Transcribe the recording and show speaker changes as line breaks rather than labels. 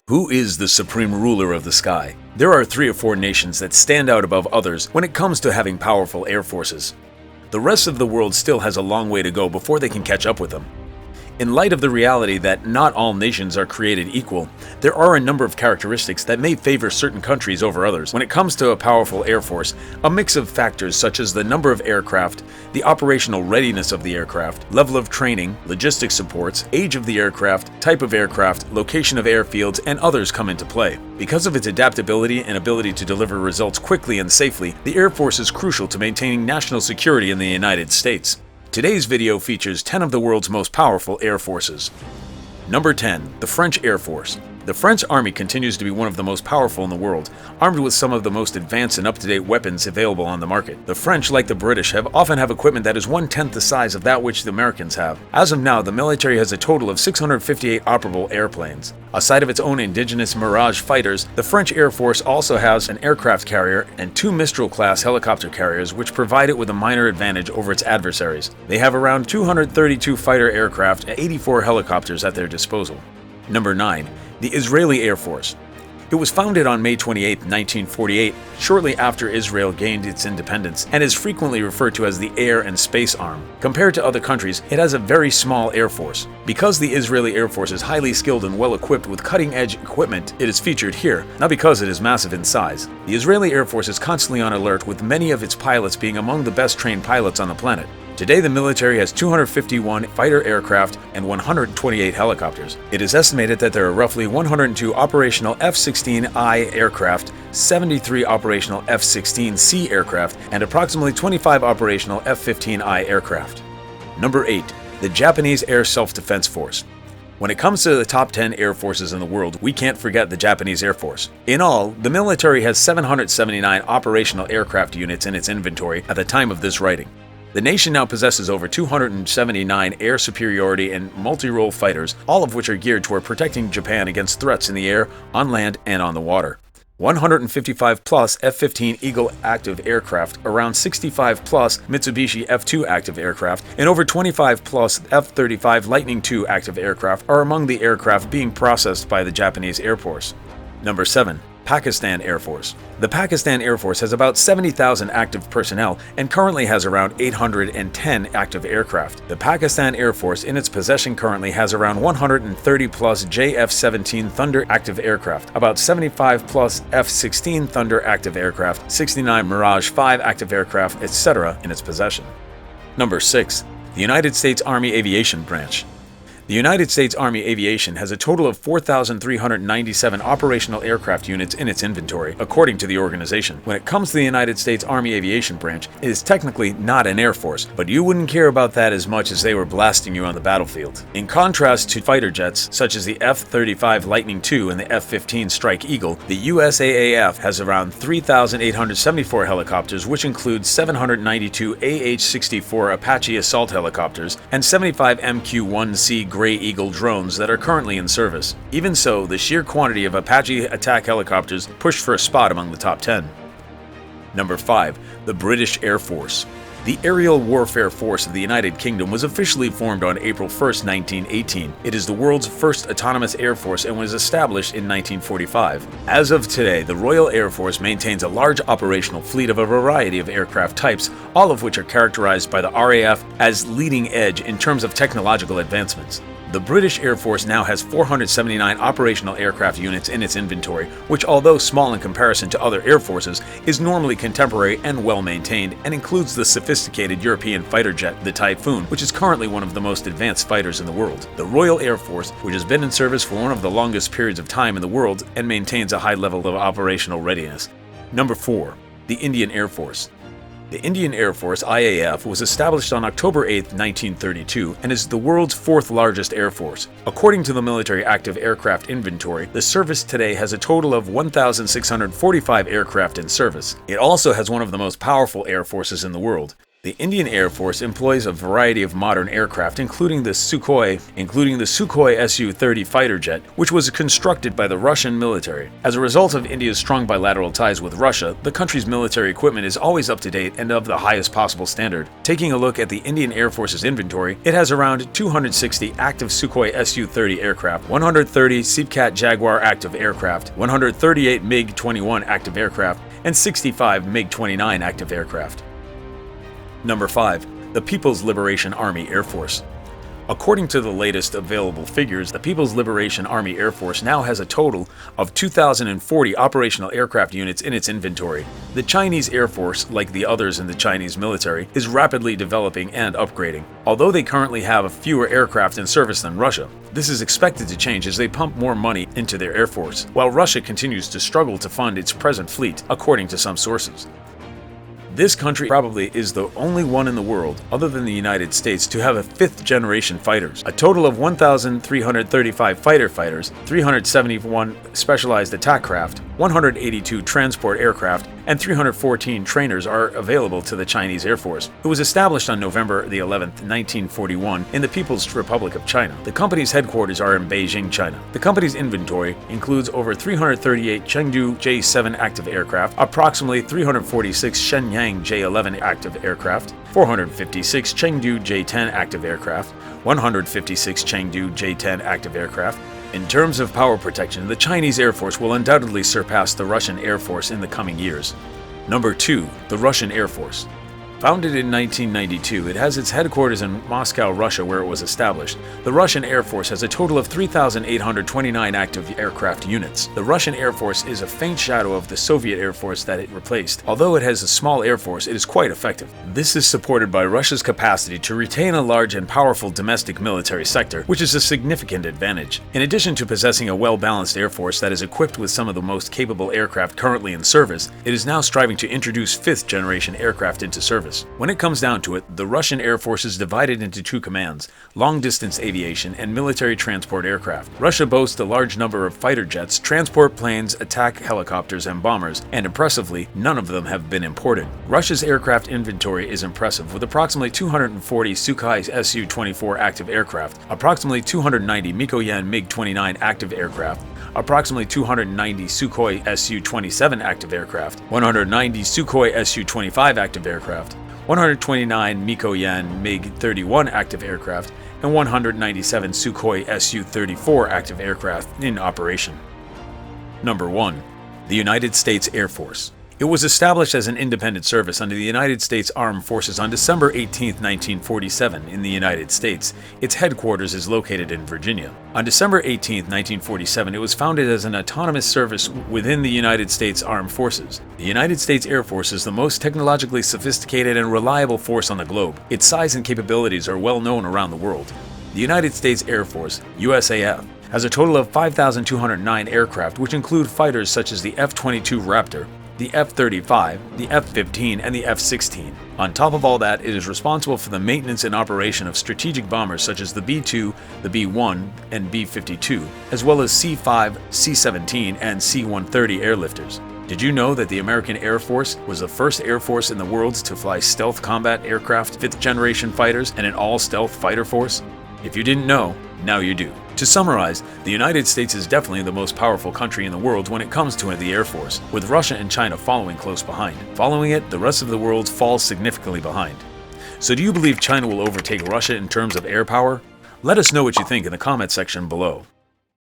Who is the supreme ruler of the sky? There are 3 or 4 nations that stand out above others when it comes to having powerful air forces. The rest of the world still has a long way to go before they can catch up with them. In light of the reality that not all nations are created equal, there are a number of characteristics that may favor certain countries over others. When it comes to a powerful air force, a mix of factors such as the number of aircraft, the operational readiness of the aircraft, level of training, logistics supports, age of the aircraft, type of aircraft, location of airfields, and others come into play. Because of its adaptability and ability to deliver results quickly and safely, the Air Force is crucial to maintaining national security in the United States. Today's video features 10 of the world's most powerful air forces. Number 10. The French Air Force. The French Army continues to be one of the most powerful in the world, armed with some of the most advanced and up-to-date weapons available on the market. The French, like the British, often have equipment that is 1/10 the size of that which the Americans have. As of now, the military has a total of 658 operable airplanes. Aside of its own indigenous Mirage fighters, the French Air Force also has an aircraft carrier and 2 Mistral-class helicopter carriers, which provide it with a minor advantage over its adversaries. They have around 232 fighter aircraft and 84 helicopters at their disposal. Number 9. The Israeli Air Force. It was founded on May 28, 1948, shortly after Israel gained its independence, and is frequently referred to as the Air and Space Arm. Compared to other countries, it has a very small air force. Because the Israeli Air Force is highly skilled and well equipped with cutting-edge equipment, it is featured here, not because it is massive in size. The Israeli Air Force is constantly on alert, with many of its pilots being among the best trained pilots on the planet. Today, the military has 251 fighter aircraft and 128 helicopters. It is estimated that there are roughly 102 operational F-16I aircraft, 73 operational F-16C aircraft, and approximately 25 operational F-15I aircraft. Number 8. The Japanese Air Self-Defense Force. When it comes to the top 10 air forces in the world, we can't forget the Japanese Air Force. In all, the military has 779 operational aircraft units in its inventory at the time of this writing. The nation now possesses over 279 air superiority and multi-role fighters, all of which are geared toward protecting Japan against threats in the air, on land, and on the water. 155 plus F-15 Eagle active aircraft, around 65 plus Mitsubishi F-2 active aircraft, and over 25 plus F-35 Lightning II active aircraft are among the aircraft being processed by the Japanese Air Force. Number 7. Pakistan Air Force. The Pakistan Air Force has about 70,000 active personnel and currently has around 810 active aircraft. The Pakistan Air Force in its possession currently has around 130 plus JF-17 Thunder active aircraft, about 75 plus F-16 Thunder active aircraft, 69 Mirage 5 active aircraft, etc. in its possession. Number 6. The United States Army Aviation Branch. The United States Army Aviation has a total of 4,397 operational aircraft units in its inventory, according to the organization. When it comes to the United States Army Aviation Branch, it is technically not an air force, but you wouldn't care about that as much as they were blasting you on the battlefield. In contrast to fighter jets, such as the F-35 Lightning II and the F-15 Strike Eagle, the USAAF has around 3,874 helicopters, which includes 792 AH-64 Apache assault helicopters and 75 MQ-1C Gray Eagle drones that are currently in service. Even so, the sheer quantity of Apache attack helicopters pushed for a spot among the top 10. Number 5. The British Air Force. The Aerial Warfare Force of the United Kingdom was officially formed on April 1, 1918. It is the world's first autonomous air force and was established in 1945. As of today, the Royal Air Force maintains a large operational fleet of a variety of aircraft types, all of which are characterized by the RAF as leading edge in terms of technological advancements. The British Air Force now has 479 operational aircraft units in its inventory, which, although small in comparison to other air forces, is normally contemporary and well-maintained, and includes the sophisticated European fighter jet, the Typhoon, which is currently one of the most advanced fighters in the world. The Royal Air Force, which has been in service for one of the longest periods of time in the world and maintains a high level of operational readiness. Number 4. The Indian Air Force. The Indian Air Force, IAF, was established on October 8, 1932, and is the world's 4th largest air force. According to the military active aircraft inventory, the service today has a total of 1,645 aircraft in service. It also has one of the most powerful air forces in the world. The Indian Air Force employs a variety of modern aircraft, including the Sukhoi Su-30 fighter jet, which was constructed by the Russian military. As a result of India's strong bilateral ties with Russia, the country's military equipment is always up to date and of the highest possible standard. Taking a look at the Indian Air Force's inventory, it has around 260 active Sukhoi Su-30 aircraft, 130 Seepcat Jaguar active aircraft, 138 MiG-21 active aircraft, and 65 MiG-29 active aircraft. Number 5. The People's Liberation Army Air Force. According to the latest available figures, the People's Liberation Army Air Force now has a total of 2,040 operational aircraft units in its inventory. The Chinese Air Force, like the others in the Chinese military, is rapidly developing and upgrading. Although they currently have fewer aircraft in service than Russia, this is expected to change as they pump more money into their Air Force, while Russia continues to struggle to fund its present fleet, according to some sources. This country probably is the only one in the world, other than the United States, to have a fifth-generation fighters. A total of 1,335 fighter fighters, 371 specialized attack craft, 182 transport aircraft, and 314 trainers are available to the Chinese Air Force. It was established on November the 11th, 1941 in the People's Republic of China. The company's headquarters are in Beijing, China. The company's inventory includes over 338 Chengdu J-7 active aircraft, approximately 346 Shenyang J-11 active aircraft, 456 Chengdu J-10 active aircraft, 156 Chengdu J-10 active aircraft. In terms of power protection, the Chinese Air Force will undoubtedly surpass the Russian Air Force in the coming years. Number 2. The Russian Air Force. Founded in 1992, it has its headquarters in Moscow, Russia, where it was established. The Russian Air Force has a total of 3,829 active aircraft units. The Russian Air Force is a faint shadow of the Soviet Air Force that it replaced. Although it has a small air force, it is quite effective. This is supported by Russia's capacity to retain a large and powerful domestic military sector, which is a significant advantage. In addition to possessing a well-balanced air force that is equipped with some of the most capable aircraft currently in service, it is now striving to introduce fifth-generation aircraft into service. When it comes down to it, the Russian Air Force is divided into two commands: long-distance aviation and military transport aircraft. Russia boasts a large number of fighter jets, transport planes, attack helicopters, and bombers, and impressively, none of them have been imported. Russia's aircraft inventory is impressive, with approximately 240 Sukhoi Su-24 active aircraft, approximately 290 Mikoyan MiG-29 active aircraft, approximately 290 Sukhoi Su-27 active aircraft, 190 Sukhoi Su-25 active aircraft, 129 Mikoyan MiG-31 active aircraft, and 197 Sukhoi Su-34 active aircraft in operation. Number 1. The United States Air Force. It was established as an independent service under the United States Armed Forces on December 18, 1947 in the United States. Its headquarters is located in Virginia. On December 18, 1947, it was founded as an autonomous service within the United States Armed Forces. The United States Air Force is the most technologically sophisticated and reliable force on the globe. Its size and capabilities are well known around the world. The United States Air Force, USAF, has a total of 5,209 aircraft, which include fighters such as the F-22 Raptor, the F-35, the F-15, and the F-16. On top of all that, it is responsible for the maintenance and operation of strategic bombers such as the B-2, the B-1, and B-52, as well as C-5, C-17, and C-130 airlifters. Did you know that the American Air Force was the first air force in the world to fly stealth combat aircraft, fifth-generation fighters, and an all-stealth fighter force? If you didn't know, now you do. To summarize, the United States is definitely the most powerful country in the world when it comes to the Air Force, with Russia and China following close behind. Following it, the rest of the world falls significantly behind. So do you believe China will overtake Russia in terms of air power? Let us know what you think in the comment section below.